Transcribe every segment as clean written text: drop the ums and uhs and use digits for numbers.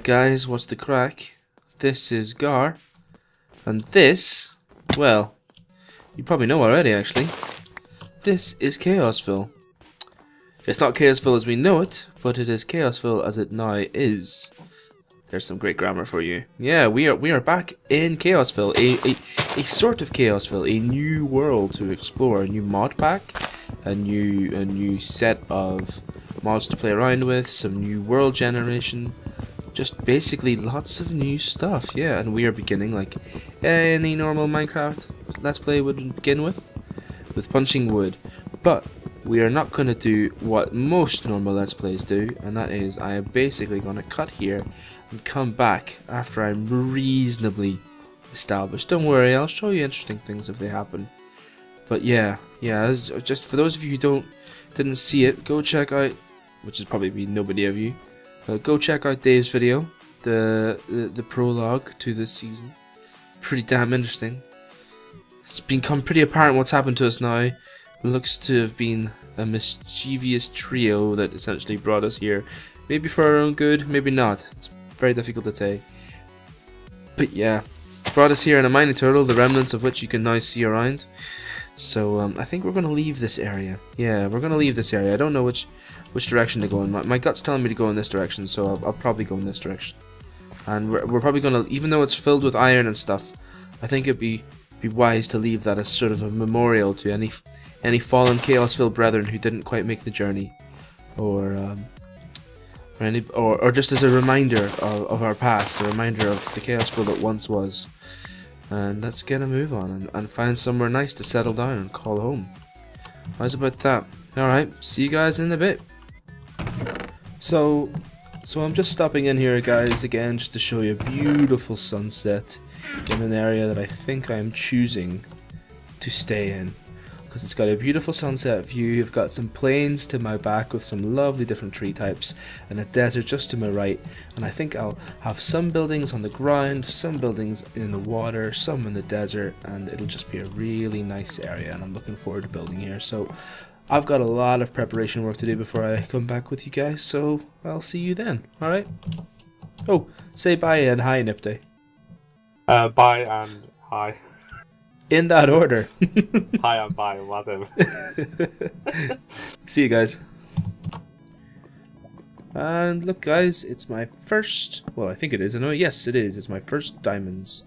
guys? What's the crack? This is Gar, and this, well, you probably know already actually. This is Chaosville. It's not Chaosville as we know it, but it is Chaosville as it now is. There's some great grammar for you. Yeah, we are back in Chaosville, a sort of Chaosville, a new world to explore, a new mod pack, a new set of mods to play around with, some new world generation, just basically lots of new stuff. Yeah, and we are beginning like any normal Minecraft Let's Play would begin with punching wood, but we are not going to do what most normal Let's Plays do, and that is I am basically going to cut here and come back after I'm reasonably established. Don't worry, I'll show you interesting things if they happen. But yeah, just for those of you who didn't see it, go check out, which is probably be nobody of you, go check out Dave's video, the prologue to this season. Pretty damn interesting. It's become pretty apparent what's happened to us now. It looks to have been a mischievous trio that essentially brought us here. Maybe for our own good, maybe not. It's very difficult to say. But yeah, brought us here in a mining turtle, the remnants of which you can now see around. So I think we're going to leave this area. Yeah, we're going to leave this area. I don't know which direction to go in. My gut's telling me to go in this direction, so I'll probably go in this direction. And we're probably going to, even though it's filled with iron and stuff, I think it'd be wise to leave that as sort of a memorial to any fallen Chaosville brethren who didn't quite make the journey, or just as a reminder of our past, a reminder of the Chaosville that once was. And let's get a move on and find somewhere nice to settle down and call home. How's about that? Alright, see you guys in a bit. So I'm just stopping in here, guys, again, just to show you a beautiful sunset in an area that I think I'm choosing to stay in, because it's got a beautiful sunset view. You've got some plains to my back with some lovely different tree types, and a desert just to my right, and I think I'll have some buildings on the ground, some buildings in the water, some in the desert, and it'll just be a really nice area, and I'm looking forward to building here. So I've got a lot of preparation work to do before I come back with you guys, so I'll see you then. Alright? Oh, say bye and hi, Nipday. Bye and hi. In that order. Hi and bye, whatever. See you guys. And look, guys, it's my first, well, I think it is. I know, yes, it is. It's my first diamonds.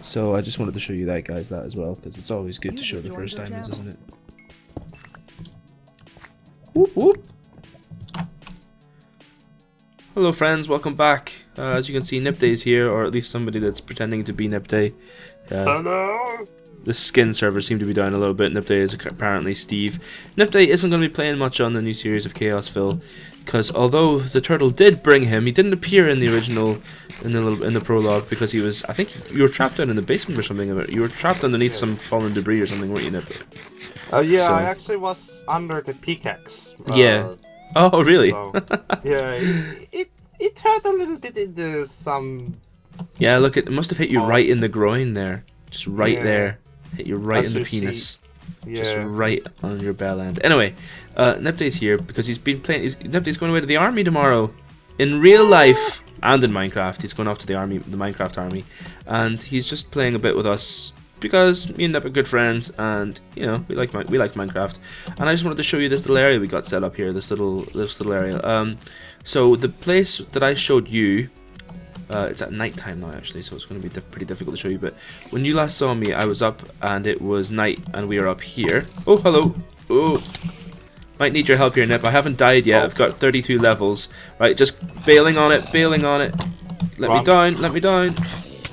So I just wanted to show you that, guys, that as well, because it's always good to show the first diamonds, isn't it? Whoop whoop. Hello friends, welcome back. As you can see, Nipday's here, or at least somebody that's pretending to be Nipday. Hello! The skin servers seem to be down a little bit. Nipday is apparently Steve. Nipday isn't going to be playing much on the new series of Chaosville, because although the turtle did bring him, he didn't appear in the original, in the prologue, because he was, I think you were trapped down in the basement or something. You were trapped underneath some fallen debris or something, weren't you, Nipday? Yeah, So- I actually was under the pickaxe. Yeah. Oh, really? So, yeah, it hurt a little bit into some... Yeah, look, it must have hit you Oh. right in the groin there. Just right Yeah. there. Hit you right As in the you see. penis. Yeah. Just right on your bell end. Anyway, Nipday's here because he's been playing. Nipday's going away to the army tomorrow. In real life and in Minecraft, he's going off to the army, the Minecraft army, and he's just playing a bit with us because me and Nip are good friends, and you know we like Minecraft. And I just wanted to show you this little area we got set up here. This little area. So the place that I showed you. It's at night time now actually, so it's going to be pretty difficult to show you, but when you last saw me I was up and it was night and we are up here. Oh, hello. Oh, might need your help here, Nip. I haven't died yet. I've got 32 levels. Right, just bailing on it. Let me down.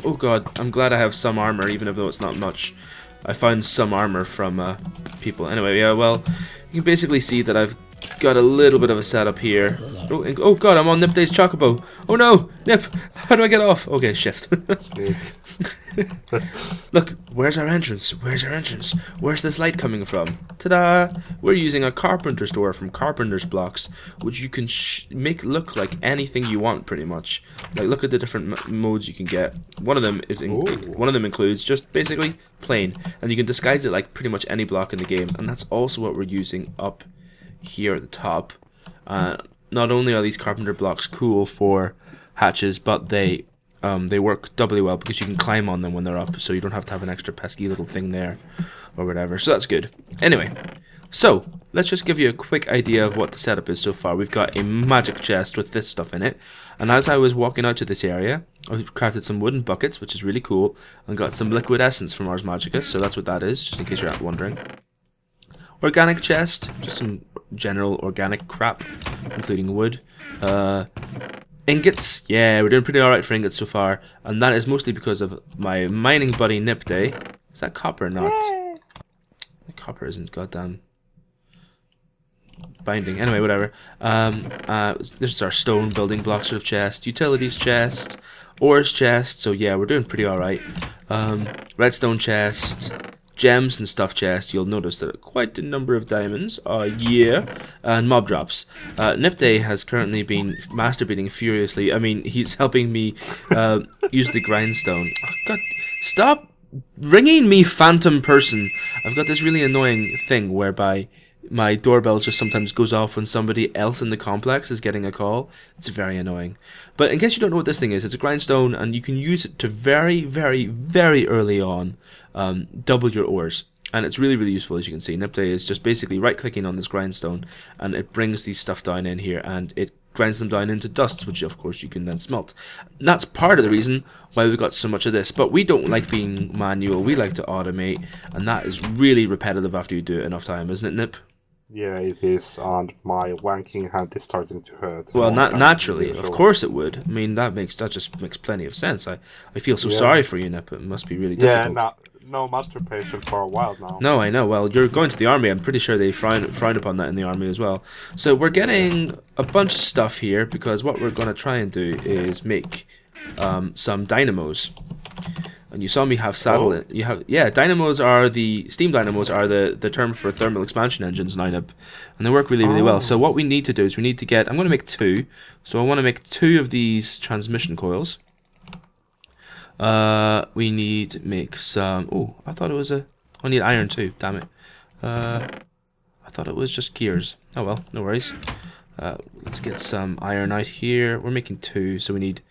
Oh god, I'm glad I have some armor, even though it's not much. I found some armor from people. Anyway, yeah, well, you can basically see that I've got a little bit of a setup here. Oh god, I'm on Nipday's chocobo. Oh no, Nip, how do I get off? Okay, shift. Look, where's our entrance? Where's this light coming from? Ta-da! We're using a carpenter store from Carpenter's Blocks, which you can make look like anything you want, pretty much. Like, look at the different modes you can get. One of them includes just basically plain, and you can disguise it like pretty much any block in the game, and that's also what we're using up here at the top. Not only are these carpenter blocks cool for hatches, but they work doubly well because you can climb on them when they're up, so you don't have to have an extra pesky little thing there or whatever. So that's good. Anyway, so let's just give you a quick idea of what the setup is so far. We've got a magic chest with this stuff in it, and as I was walking out to this area, I crafted some wooden buckets, which is really cool, and got some liquid essence from Ars Magicus, so that's what that is, just in case you're wondering. Organic chest, just some general organic crap, including wood. Ingots, yeah, we're doing pretty alright for ingots so far, and that is mostly because of my mining buddy Nip Day. Is that copper or not? The copper isn't goddamn binding. Anyway, whatever. This is our stone building block sort of chest, utilities chest, ores chest, so yeah, we're doing pretty alright. Redstone chest, gems and stuff chest. You'll notice that quite a number of diamonds. Yeah. And mob drops. Nipday has currently been masturbating furiously. I mean, he's helping me use the grindstone. Oh, God, stop ringing me, phantom person. I've got this really annoying thing whereby my doorbell just sometimes goes off when somebody else in the complex is getting a call. It's very annoying. But in case you don't know what this thing is, it's a grindstone, and you can use it to very, very, very early on double your ores. And it's really, really useful, as you can see. Nipday is just basically right-clicking on this grindstone, and it brings these stuff down in here, and it grinds them down into dust, which of course you can then smelt. And that's part of the reason why we've got so much of this. But we don't like being manual. We like to automate, and that is really repetitive after you do it enough time, isn't it, Nip? Yeah, it is, and my wanking hand is starting to hurt. Well, naturally, of course it would. I mean, that just makes plenty of sense. I feel so sorry for you, Nip. It must be really difficult. Yeah, no masturbation for a while now. No, I know. Well, you're going to the army. I'm pretty sure they frown upon that in the army as well. So we're getting a bunch of stuff here because what we're going to try and do is make some dynamos. And you saw me have dynamos are steam dynamos are the term for thermal expansion engines now, and they work really, really well. So what we need to do is we need to get, I'm going to make 2. So I want to make 2 of these transmission coils. We need to make some, I thought it was I need iron too, damn it. I thought it was just gears. Oh well, no worries. Let's get some iron out here. We're making 2, so we need,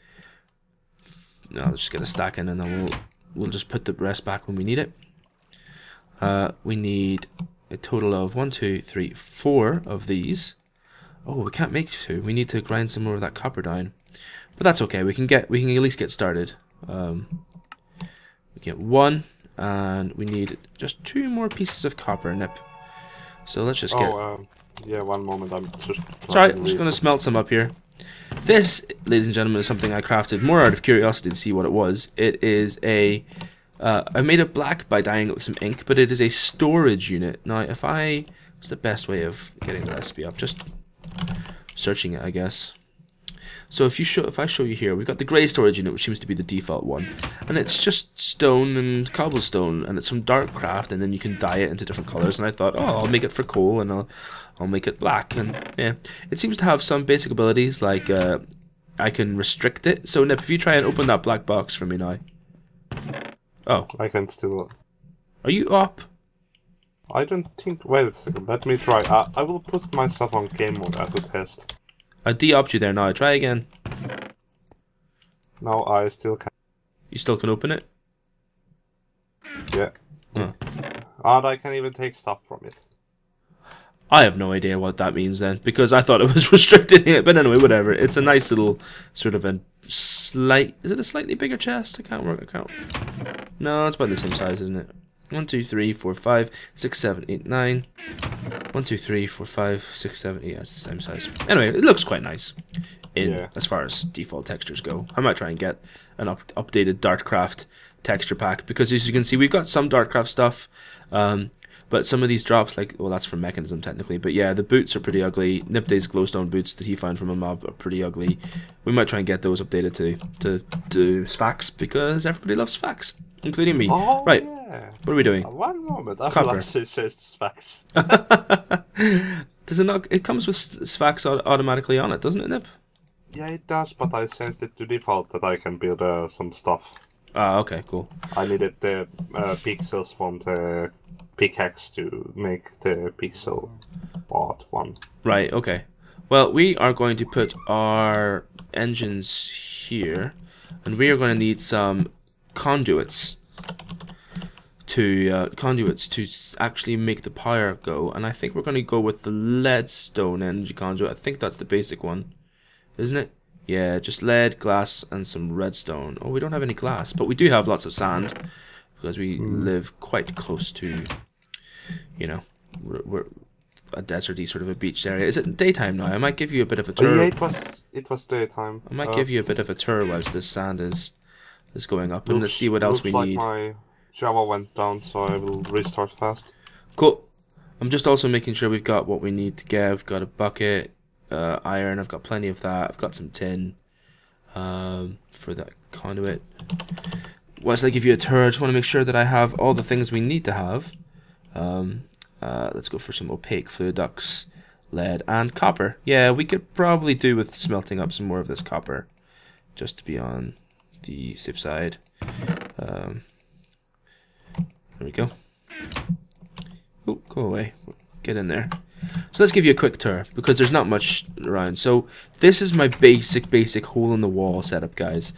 let's just get a stack in, and then we'll just put the rest back when we need it. We need a total of 1, 2, 3, 4 of these. Oh, we can't make 2. We need to grind some more of that copper down, but that's okay. We can at least get started. We get 1, and we need just 2 more pieces of copper, Nip. So let's just get. Yeah, one moment. I'm just. Sorry, I'm just going to smelt some up here. This, ladies and gentlemen, is something I crafted more out of curiosity to see what it was. It is I made it black by dyeing it with some ink, but it is a storage unit. Now, what's the best way of getting the recipe up? Just searching it, I guess. So if I show you here, we've got the grey storage unit, which seems to be the default one, and it's just stone and cobblestone, and it's from Darkcraft, and then you can dye it into different colours. And I thought, I'll make it for coal, and I'll make it black, and yeah, it seems to have some basic abilities like I can restrict it. So Nip, if you try and open that black box for me now. Oh, I can still. Are you up? I don't think. Wait a second. Let me try. I will put myself on game mode as a test. I de-opted you there now. Try again. No, I still can. You still can open it? Yeah. Huh. And I can even take stuff from it. I have no idea what that means then, because I thought it was restricting it. But anyway, whatever. It's a nice little sort of a slight. Is it a slightly bigger chest? I can't work. No, it's about the same size, isn't it? 1, 2, 3, 4, 5, 6, 7, 8, 9. 1, 2, 3, 4, 5, 6, 7, 8. That's the same size. Anyway, it looks quite nice as far as default textures go. I might try and get an updated Darkcraft texture pack, because as you can see, we've got some Darkcraft stuff, but some of these drops, like, well, that's from Mechanism technically, but yeah, the boots are pretty ugly. Nipday's glowstone boots that he found from a mob are pretty ugly. We might try and get those updated to Sphax, because everybody loves Sphax, including me. Oh, right. Yeah. What are we doing? One moment. I will actually change the Sphax. Does it not? It comes with Sphax automatically on it, doesn't it, Nip? Yeah, it does, but I changed it to default that I can build some stuff. Ah, okay, cool. I needed the pixels from the pickaxe to make the pixel part one. Right, okay. Well, we are going to put our engines here, and we are going to need some conduits to actually make the power go. And I think we're going to go with the leadstone energy conduit. I think that's the basic one, isn't it? Yeah, just lead, glass, and some redstone. Oh, we don't have any glass, but we do have lots of sand because we live quite close to, you know, we're a deserty sort of a beach area. Is it daytime now? I might give you a bit of a tour. Yeah, it was daytime. I might give you a bit of a tour whilst this sand is going up, and let's see what else we like need. My Java went down, so I will restart fast. Cool. I'm just also making sure we've got what we need to get. We've got a bucket, iron. I've got plenty of that. I've got some tin for that conduit. Whilst I give you a tour, I just want to make sure that I have all the things we need to have. Let's go for some opaque fluid ducts, lead, and copper. Yeah, we could probably do with smelting up some more of this copper, just to be on the safe side. There we go. Oh, go away. Get in there. So let's give you a quick tour, because there's not much around. So this is my basic hole in the wall setup, guys.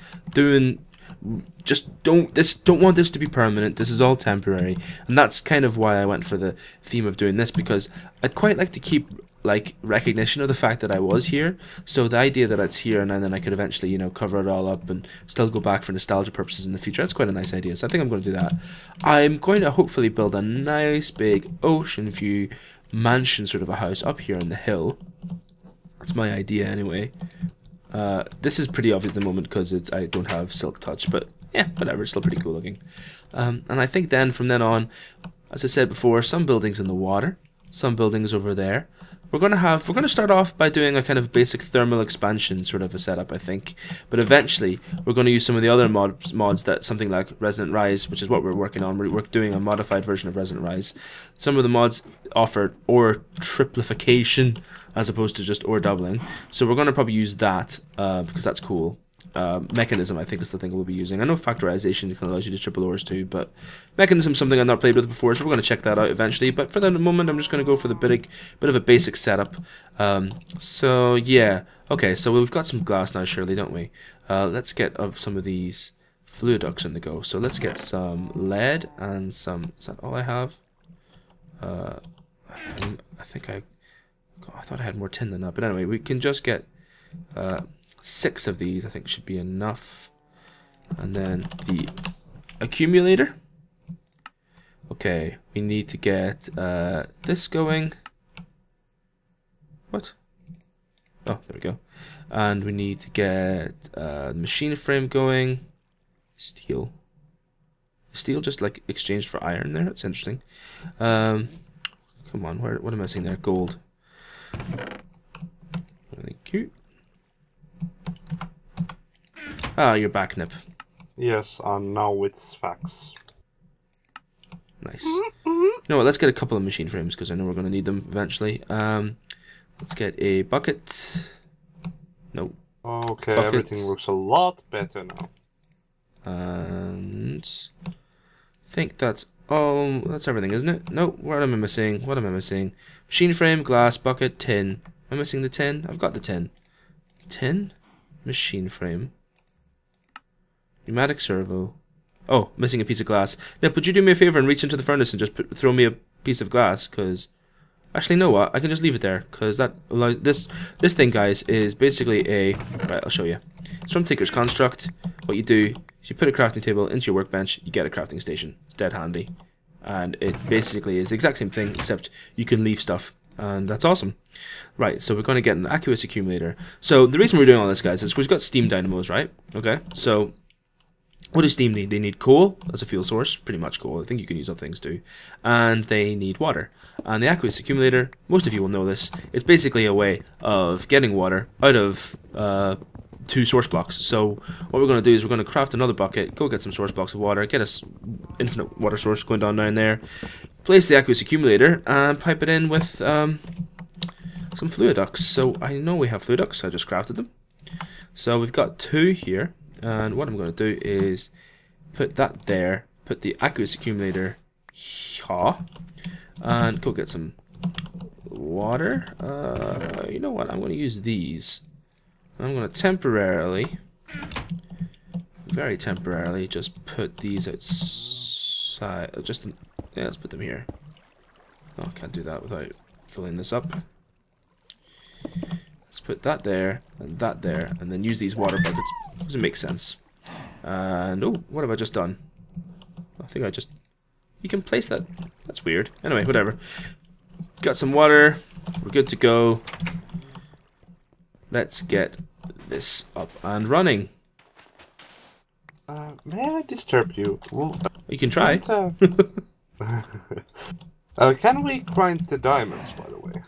Just don't want this to be permanent. This is all temporary, and that's kind of why I went for the theme of doing this, because I'd quite like to keep like recognition of the fact that I was here. So the idea that it's here and then I could eventually, you know, cover it all up and still go back for nostalgia purposes in the future, that's quite a nice idea. So I think I'm going to do that. I'm going to hopefully build a nice big ocean view mansion sort of a house up here on the hill. That's my idea anyway. This is pretty obvious at the moment because I don't have silk touch, but yeah, whatever, it's still pretty cool looking. And I think then from then on, as I said before, some buildings in the water, some buildings over there. We're gonna start off by doing a kind of basic thermal expansion sort of a setup, I think. But eventually, we're going to use some of the other mods that something like Resonant Rise, which is what we're working on. We're doing a modified version of Resonant Rise. Some of the mods offer ore triplification as opposed to just ore doubling. So we're going to probably use that because that's cool. Mechanism, I think, is the thing we'll be using. I know factorization kind of allows you to triple ores too, but mechanism is something I've not played with before, so we're going to check that out eventually. But for the moment, I'm just going to go for the bit of a basic setup. So yeah, okay. So we've got some glass now, surely, don't we? Let's get some of these fluid ducts in the go. So let's get some lead and some. Is that all I have? I thought I had more tin than that, but anyway, we can just get 6 of these, I think, should be enough. And then the accumulator. Okay, we need to get this going. What? Oh, there we go. And we need to get the machine frame going. Steel. Steel just like exchanged for iron there. That's interesting. Come on, what am I saying there? Gold. Thank you. Ah, you're back, Nip. Yes, now with facts. Nice. You know what, let's get a couple of machine frames, because I know we're going to need them eventually. Let's get a bucket. Nope. Okay, bucket. Everything looks a lot better now. And I think that's all. That's everything, isn't it? Nope. What am I missing? What am I missing? Machine frame, glass, bucket, tin. Am I missing the tin? I've got the tin. Tin? Machine frame. Pneumatic servo. Oh, missing a piece of glass. Now, would you do me a favor and reach into the furnace and just throw me a piece of glass? Because actually, you know what? I can just leave it there, because that allows this thing, guys, is basically a right. I'll show you. It's from Tinker's Construct. What you do is you put a crafting table into your workbench. You get a crafting station. It's dead handy, and it basically is the exact same thing, except you can leave stuff. And that's awesome. Right, so we're going to get an aqueous accumulator. So the reason we're doing all this, guys, is we've got steam dynamos, right? Okay, so what does steam need? They need coal as a fuel source, pretty much coal. I think you can use other things too. And they need water. And the aqueous accumulator, most of you will know this, it's basically a way of getting water out of 2 source blocks. So what we're going to do is we're going to craft another bucket, go get some source blocks of water, get us infinite water source going down there, place the aqueous accumulator, and pipe it in with some fluid ducts. So I know we have fluid ducts, I just crafted them. So we've got 2 here. And what I'm going to do is put that there, put the aqueous accumulator here, and go get some water. You know what? I'm going to use these. I'm going to temporarily, very temporarily, just put these outside. Yeah, let's put them here. Oh, can't do that without filling this up. Let's put that there, and then use these water buckets. Does it make sense? And oh, what have I just done? I think I just... You can place that. That's weird. Anyway, whatever. Got some water. We're good to go. Let's get this up and running. May I disturb you? Well, you can try. Can we grind the diamonds, by the way?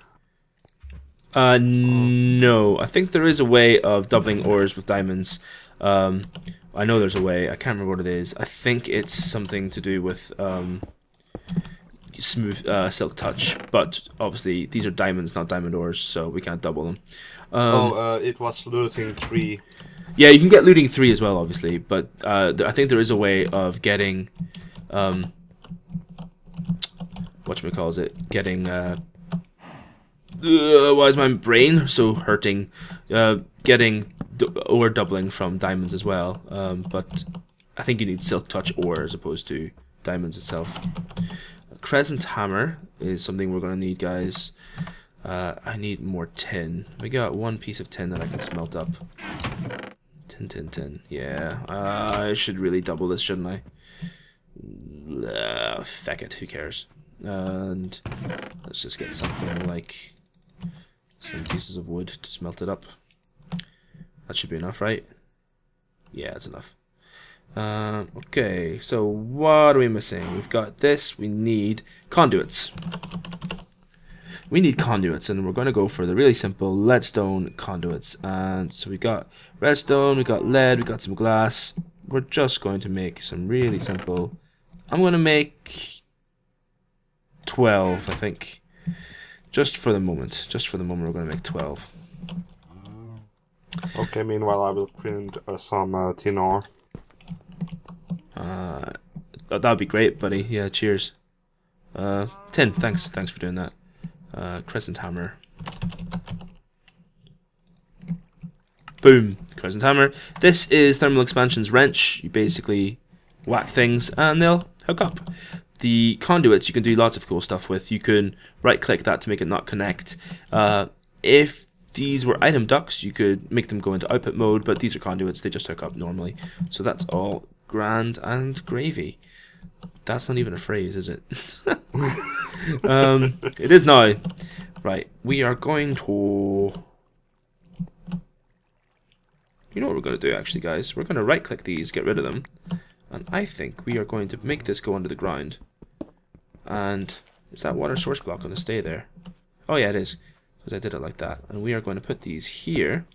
No. I think there is a way of doubling ores with diamonds. I know there's a way. I can't remember what it is. I think it's something to do with smooth silk touch. But obviously these are diamonds, not diamond ores, so we can't double them. It was looting 3. Yeah, you can get looting 3 as well, obviously. But I think there is a way of getting whatchamacallit, getting why is my brain so hurting? Getting ore doubling from diamonds as well, but I think you need silk touch ore as opposed to diamonds itself. A crescent hammer is something we're going to need, guys. I need more tin. We got one piece of tin that I can smelt up. Tin. Yeah, I should really double this, shouldn't I? Feck it, who cares? And let's just get something like some pieces of wood to smelt it up. That should be enough, right? Yeah, that's enough. Okay, so what are we missing? We've got this. We need conduits. We need conduits, and we're going to go for the really simple leadstone conduits. And so we got redstone, we got lead, we got some glass. We're just going to make some really simple. I'm going to make 12, I think. Just for the moment. We're going to make 12. Okay, meanwhile I will print some tin ore. That'd be great, buddy. Yeah, cheers. Tin, thanks for doing that. Crescent hammer. Boom, crescent hammer. This is Thermal Expansion's wrench. You basically whack things and they'll hook up. The conduits you can do lots of cool stuff with. You can right click that to make it not connect. If these were item ducts, you could make them go into output mode, but these are conduits, they just hook up normally. So that's all grand and gravy. That's not even a phrase, is it? It is now. Right, we are going to... You know what we're going to do actually, guys? We're going to right click these, get rid of them. And I think we are going to make this go under the ground. And is that water source block going to stay there? Oh yeah, it is. Because I did it like that. And we are going to put these here.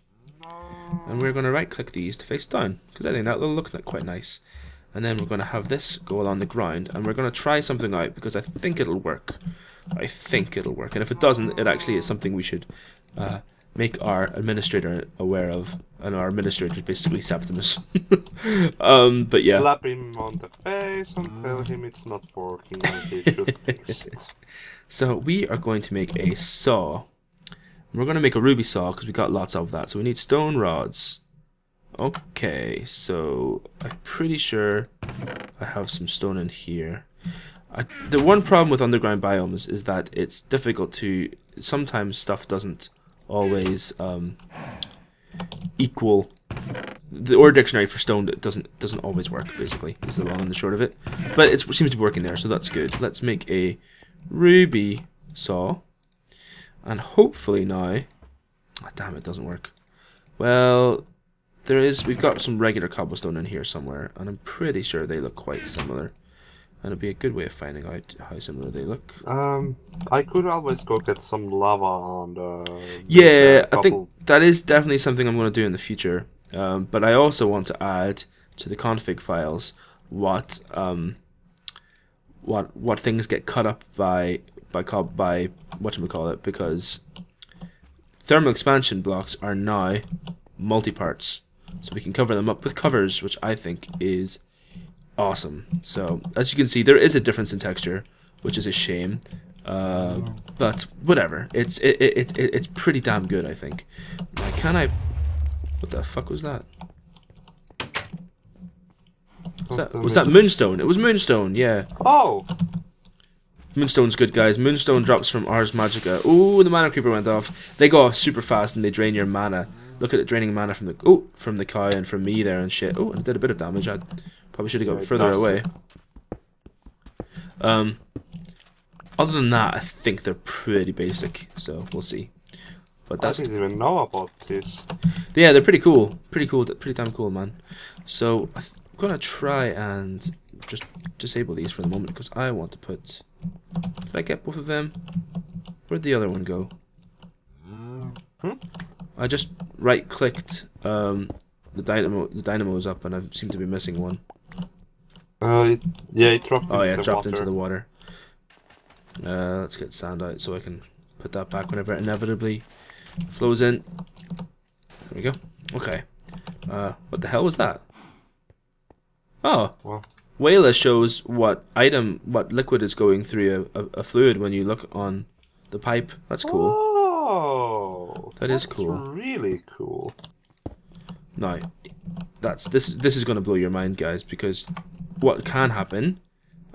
And we're going to right click these to face down. Because I think that will look quite nice. And then we're going to have this go along the ground. And we're going to try something out because I think it'll work. And if it doesn't, it actually is something we should make our administrator aware of. And our administrator is basically Septimus. But yeah. Slap him on the face and tell him it's not working and he should fix it. So we are going to make a saw. We're going to make a ruby saw because we got lots of that. So we need stone rods. Okay, so I'm pretty sure I have some stone in here. The one problem with underground biomes is that it's difficult to... Sometimes stuff doesn't always equal... The ore dictionary for stone doesn't always work, basically, is the long and the short of it. But it seems to be working there, so that's good. Let's make a ruby saw. And hopefully now... Oh, damn, it doesn't work. Well... We've got some regular cobblestone in here somewhere, and I'm pretty sure they look quite similar. And it'd be a good way of finding out how similar they look. I could always go get some lava and... yeah, I think that is definitely something I'm going to do in the future. But I also want to add to the config files what things get cut up by whatchamacallit, because thermal expansion blocks are now multi-parts. So we can cover them up with covers, which I think is awesome. So as you can see, there is a difference in texture, which is a shame. But whatever. It's pretty damn good, I think. Now, can I? What the fuck was that? Was that Moonstone? It was Moonstone, yeah. Oh! Moonstone's good, guys. Moonstone drops from Ars Magica. Ooh, the mana creeper went off. They go off super fast and they drain your mana. Look at it draining mana from the cow and from me there and shit. Oh, and it did a bit of damage. I probably should have got further away. Other than that, I think they're pretty basic. So we'll see. But that's, I didn't even know about this. Yeah, they're pretty cool. Pretty cool. Pretty damn cool, man. So I'm gonna try and just disable these for the moment because I want to put. Did I get both of them? Where'd the other one go? I just right-clicked the dynamo's up, and I seem to be missing one. Yeah, it dropped. Oh yeah, it dropped into the water. Let's get sand out so I can put that back whenever it inevitably flows in. There we go. Okay. What the hell was that? Oh. Well. Wayla shows what liquid is going through a fluid when you look on the pipe. That's cool. Oh, that's cool. Really cool. Now, this is going to blow your mind, guys, because what can happen,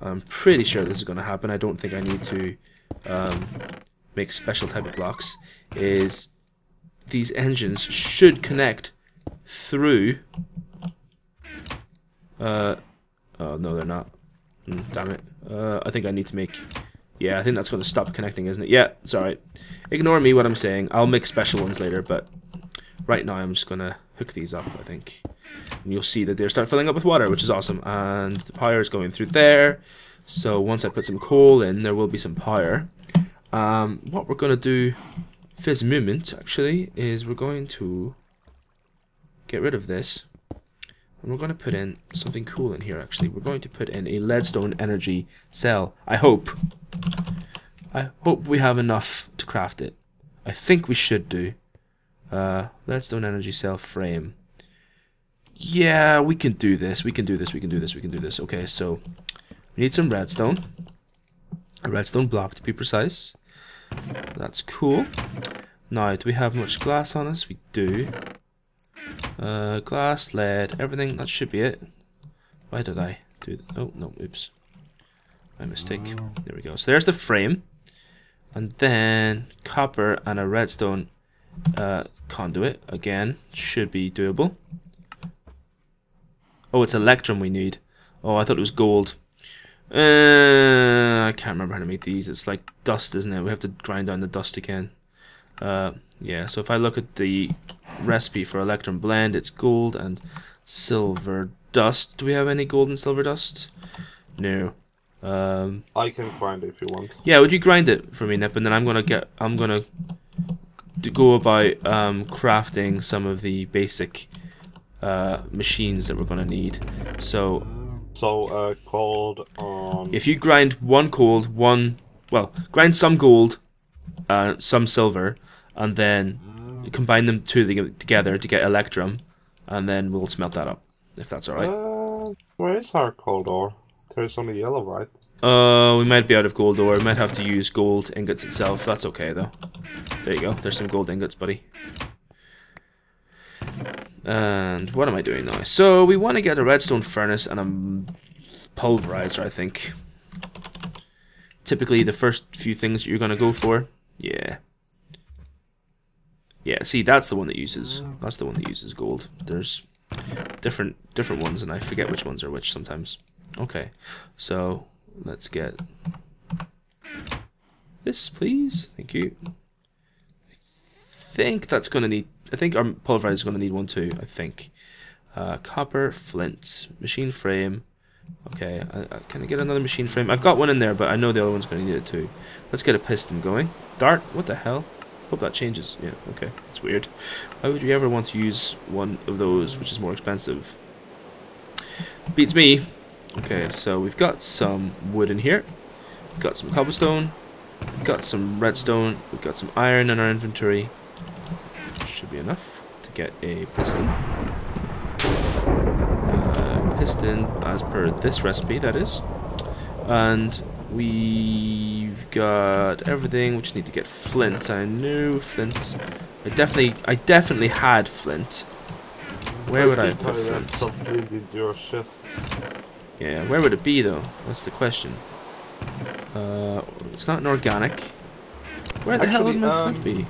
I'm pretty sure this is going to happen. I don't think I need to make special type of blocks. Is these engines should connect through. Oh, no, they're not. Damn it. I think I need to make... Yeah, I think that's going to stop connecting, isn't it? Yeah, it's alright. Ignore me what I'm saying. I'll make special ones later, but right now I'm just going to hook these up, I think. And you'll see that they start filling up with water, which is awesome. And the power is going through there. So once I put some coal in, there will be some power. What we're going to do this moment, actually, is we're going to get rid of this. And we're going to put in something cool in here, actually. We're going to put in a leadstone energy cell. I hope we have enough to craft it. I think we should do. Leadstone energy cell frame. Yeah, we can do this. We can do this. We can do this. We can do this. Okay, so we need some redstone. A redstone block, to be precise. That's cool. Now, do we have much glass on us? We do. Glass, lead, everything, that should be it. Why did I do that? Oh, no, oops. My mistake. There we go. So there's the frame. And then copper and a redstone conduit. Again, should be doable. Oh, it's electrum we need. Oh, I thought it was gold. I can't remember how to make these. It's like dust, isn't it? We have to grind down the dust again. Yeah, so if I look at the recipe for electrum blend, it's gold and silver dust. Do we have any gold and silver dust? No. I can grind it if you want. Yeah, would you grind it for me, Nip? And then I'm gonna go about crafting some of the basic machines that we're gonna need. So gold on. If you grind one gold, grind some gold, some silver, and then combine them together to get electrum, and then we'll smelt that up, if that's alright. Where is our gold ore? There's only yellow, right? We might be out of gold ore. We might have to use gold ingots itself. That's okay, though. There you go. There's some gold ingots, buddy. And what am I doing now? So we want to get a redstone furnace and a pulverizer, I think. Typically, the first few things that you're going to go for. Yeah. Yeah, see, that's the one that uses gold. There's different ones, and I forget which ones are which sometimes. Okay, so let's get this, please. Thank you. I think that's gonna need. I think our pulverizer is gonna need one too. I think. Copper, flint, machine frame. Okay, can I get another machine frame? I've got one in there, but I know the other one's gonna need it too. Let's get a piston going. Dart. What the hell? Hope that changes. Yeah, okay. That's weird. Why would you ever want to use one of those, which is more expensive? Beats me. Okay, so we've got some wood in here. We've got some cobblestone. We've got some redstone. We've got some iron in our inventory. Should be enough to get a piston. Piston as per this recipe, that is. And We've got everything. We just need to get flint. I knew flint. I definitely had flint. Where would I have put flint? Some flint in your chests. Yeah, where would it be though? That's the question. It's not an organic. Where the hell would my flint be?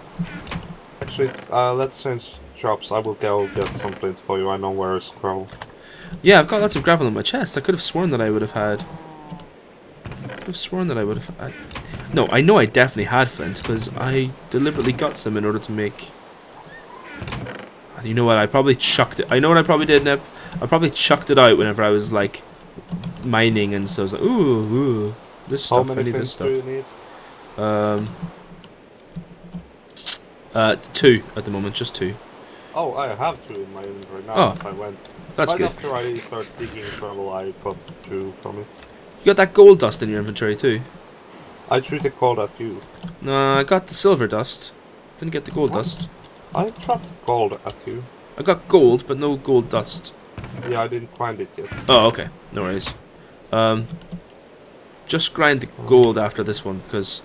Actually, let's change jobs. I will go get some flint for you. I know where is gravel. Yeah, I've got lots of gravel in my chest. I could have sworn that I would have had. No, I know I definitely had flint because I deliberately got some in order to make. You know what? I probably chucked it. I know what I probably did, Nip. I probably chucked it out whenever I was like mining, and so I was like, ooh, this stuff. I need this stuff. How many flint do you need? 2 at the moment, just 2. Oh, I have 2 in my inventory now. Oh, as I went. That's right good. After I started digging gravel, I got 2 from it. You got that gold dust in your inventory too? I threw the gold at you. No, I got the silver dust. Didn't get the gold dust. I dropped gold at you. I got gold, but no gold dust. Yeah, I didn't find it yet. Oh, okay. No worries. Just grind the gold after this one, because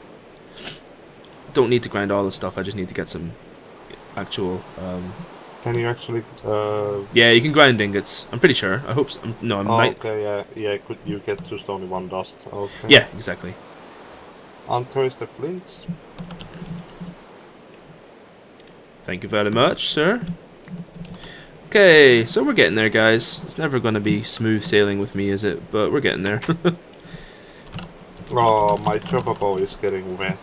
don't need to grind all the stuff. I just need to get some actual. Can you actually? Yeah, you can grind ingots. I'm pretty sure. I hope so. No, I might. Okay, yeah. Could you get just only 1 dust? Okay. Yeah, exactly. Untrace the flints. Thank you very much, sir. Okay, so we're getting there, guys. It's never going to be smooth sailing with me, is it? But we're getting there. Oh, my chopper bow is getting wet.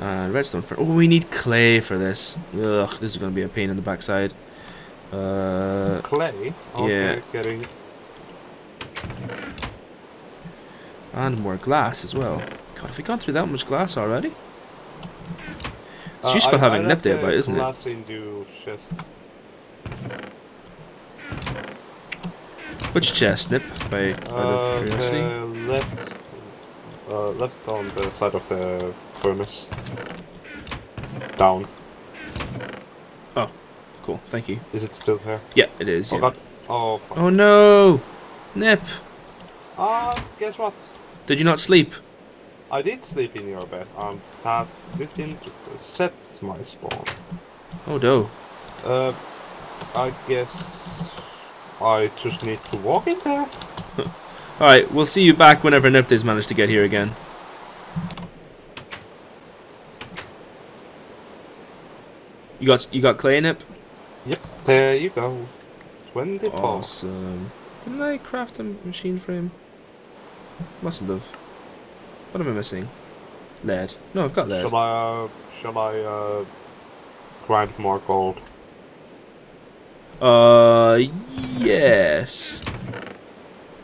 Redstone for. Oh, we need clay for this. Ugh, this is going to be a pain in the backside. Clay? Okay, yeah. Getting. And more glass as well. God, have we gone through that much glass already? It's useful having Nip there, but isn't it? Glass into chest. Which chest, Nip? By out of curiosity? Left on the side of the furnace. Down. Oh, cool. Thank you. Is it still here? Yeah, it is. Oh yeah. god. Oh fuck. Oh no! Nip! Guess what? Did you not sleep? I did sleep in your bed. That didn't set my spawn. Oh no. I guess I just need to walk in there. Alright, we'll see you back whenever Niptay's managed to get here again. You got clay, Nip? Yep, there you go. 24. Awesome. Didn't I craft a machine frame? Mustn't have. What am I missing? Lead. No, I've got lead. Shall I grind more gold? Yes.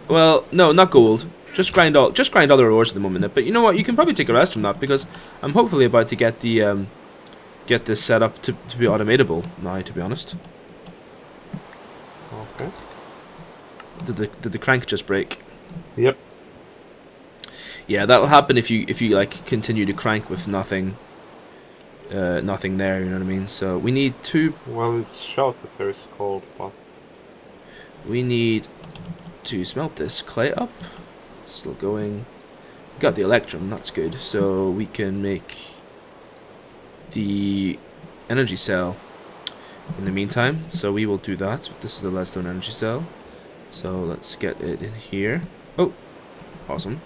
Well, no, not gold. Just grind other ores at the moment. But you know what? You can probably take a rest from that because I'm hopefully about to get the get this set up to be automatable now. To be honest. Okay. Did the crank just break? Yep. Yeah, that'll happen if you like continue to crank with nothing. Nothing there. You know what I mean? So we need 2. Well, it's showed that there is gold, but we need to smelt this clay up. Still going. Got the electrum, that's good. So we can make the energy cell in the meantime. So we will do that. This is the leadstone energy cell. So let's get it in here. Oh, awesome.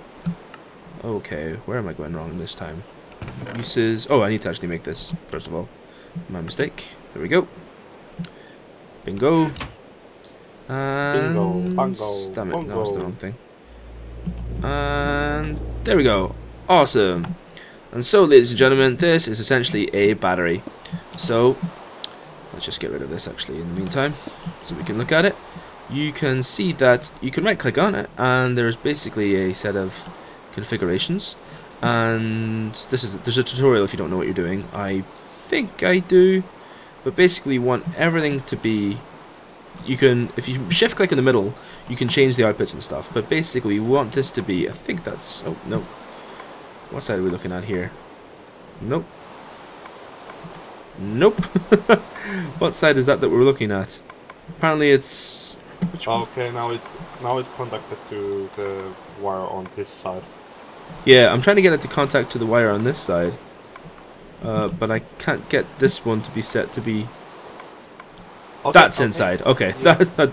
Okay, where am I going wrong this time? Uses. Oh, I need to actually make this first of all. My mistake. There we go. Bingo. And Bingo. damn it, that was the wrong thing. And there we go. Awesome. And so, ladies and gentlemen, this is essentially a battery. So let's just get rid of this actually in the meantime, so we can look at it. You can see that you can right click on it, and there's basically a set of configurations. And there's a tutorial if you don't know what you're doing. I think I do, but basically want everything to be. You can, if you shift click in the middle, you can change the outputs and stuff. But basically, we want this to be. I think that's. Oh no. What side are we looking at here? Nope. Nope. What side is that we're looking at? Apparently, it's. Which one? okay, now it contacted to the wire on this side. Yeah, I'm trying to get it to contact to the wire on this side. But I can't get this one to be set to be... Okay, That's okay. inside. Okay, Yeah. that's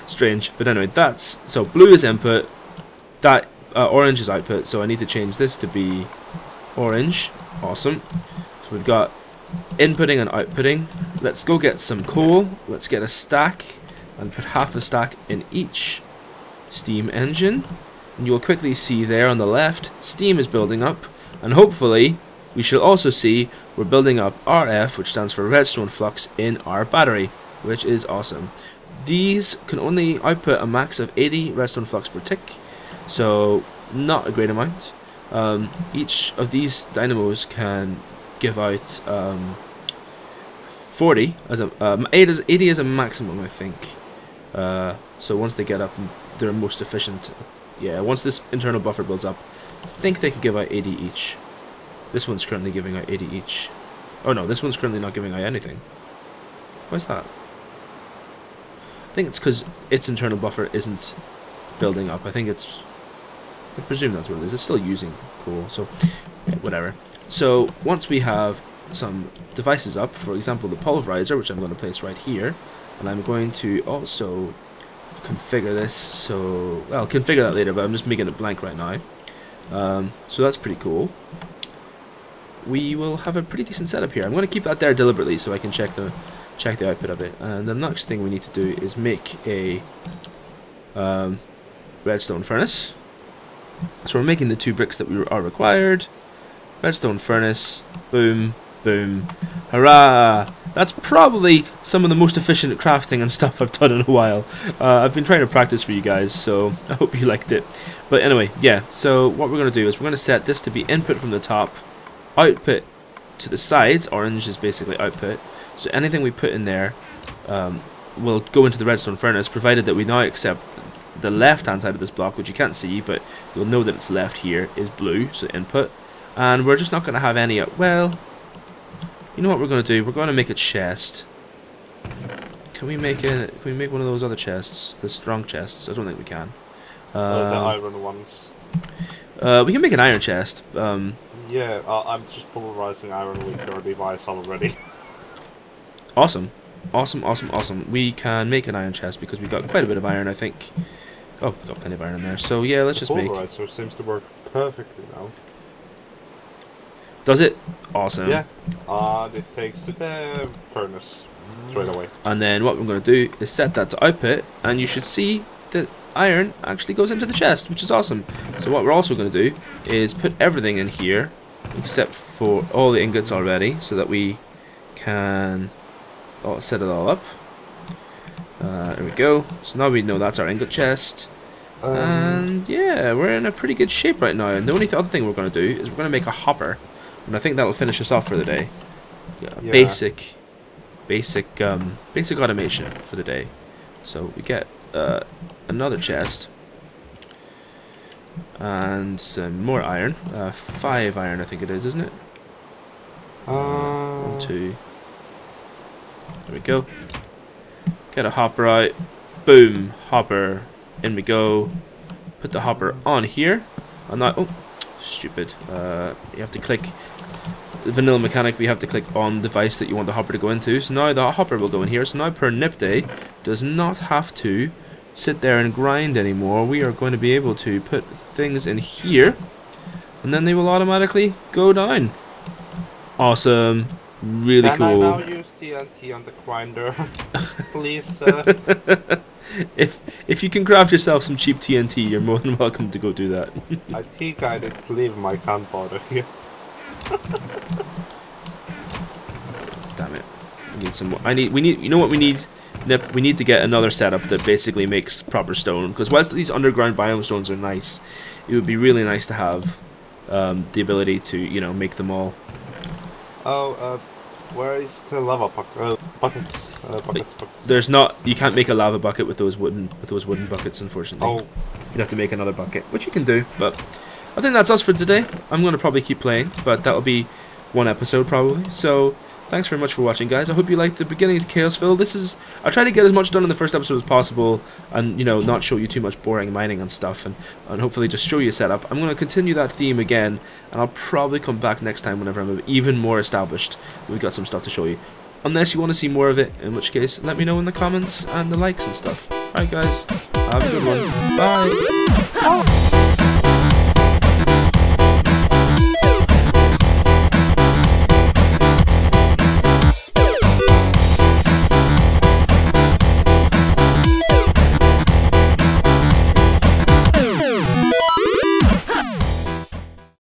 strange. But anyway, that's... So blue is input. That orange is output. So I need to change this to be orange. Awesome. So we've got inputting and outputting. Let's go get some coal. Let's get a stack and put half a stack in each steam engine. And you'll quickly see there on the left, steam is building up. And hopefully, we shall also see we're building up RF, which stands for redstone flux, in our battery, which is awesome. These can only output a max of 80 redstone flux per tick, so not a great amount. Each of these dynamos can give out 40 as a 80 is a maximum, I think. So once they get up, they're most efficient. Yeah, once this internal buffer builds up, I think they can give out 80 each. This one's currently giving out 80 each. Oh no, this one's currently not giving out anything. Why's that? I think it's because its internal buffer isn't building up. I presume that's what it is. It's still using coal, so yeah, whatever. So once we have some devices up, for example the pulverizer, which I'm going to place right here, and I'm going to also configure this, so well, I'll configure that later, but I'm just making it blank right now. So that's pretty cool. We will have a pretty decent setup here. I'm going to keep that there deliberately so I can check the output of it. And the next thing we need to do is make a redstone furnace. So we're making the 2 bricks that are required. Redstone furnace, boom, boom, hurrah! That's probably some of the most efficient crafting and stuff I've done in a while. I've been trying to practice for you guys, so I hope you liked it. But anyway, yeah, so what we're going to do is we're going to set this to be input from the top, output to the sides. Orange is basically output, so anything we put in there will go into the redstone furnace, provided that we now accept the left hand side of this block, which you can't see, but you'll know that it's left here, is blue, so input. And we're just not going to have any, well, you know what we're going to do? We're going to make a chest. Can we make one of those other chests, the strong chests? I don't think we can. The iron ones. We can make an iron chest. Yeah, I'm just pulverizing iron with your device already. Awesome. Awesome, awesome, awesome. We can make an iron chest because we've got quite a bit of iron, I think. Oh, we've got plenty of iron in there. So yeah, let's just make... The pulverizer seems to work perfectly now. Does it? Awesome. Yeah. It takes to the furnace straight away. And then what we're going to do is set that to output, and you should see that iron actually goes into the chest, which is awesome. So what we're also going to do is put everything in here, except for all the ingots already, so that we can set it all up. There we go. So now we know that's our ingot chest. And yeah, we're in a pretty good shape right now. And the only other thing we're going to do is we're going to make a hopper. And I think that'll finish us off for the day. Yeah. Basic automation for the day. So we get another chest. And some more iron. 5 iron I think it is, isn't it? 1, 2. There we go. Get a hopper out. Boom. Hopper. In we go. Put the hopper on here. And now, oh, stupid. You have to click the vanilla mechanic. We have to click on the device that you want the hopper to go into. So now the hopper will go in here. So now per nip day does not have to sit there and grind anymore. We are going to be able to put things in here, and then they will automatically go down. Awesome. Really cool. And I now use TNT on the grinder. Please, If you can craft yourself some cheap TNT, you're more than welcome to go do that. I think I need to leave my gunpowder here. Damn it. We need some more. You know what we need? Nip, we need to get another setup that basically makes proper stone. Because whilst these underground biome stones are nice, it would be really nice to have the ability to, you know, make them all. Oh, where is the lava buckets? Buckets. There's not. You can't make a lava bucket with those wooden buckets, unfortunately. Oh. You'd have to make another bucket, which you can do. But I think that's us for today. I'm going to probably keep playing, but that'll be one episode probably. So thanks very much for watching, guys. I hope you liked the beginning of Chaosville. I try to get as much done in the first episode as possible, and you know, not show you too much boring mining and stuff, and hopefully just show you a setup. I'm going to continue that theme again, and I'll probably come back next time whenever I'm even more established. We've got some stuff to show you. Unless you want to see more of it, in which case, let me know in the comments and the likes and stuff. Alright guys, have a good one. Bye!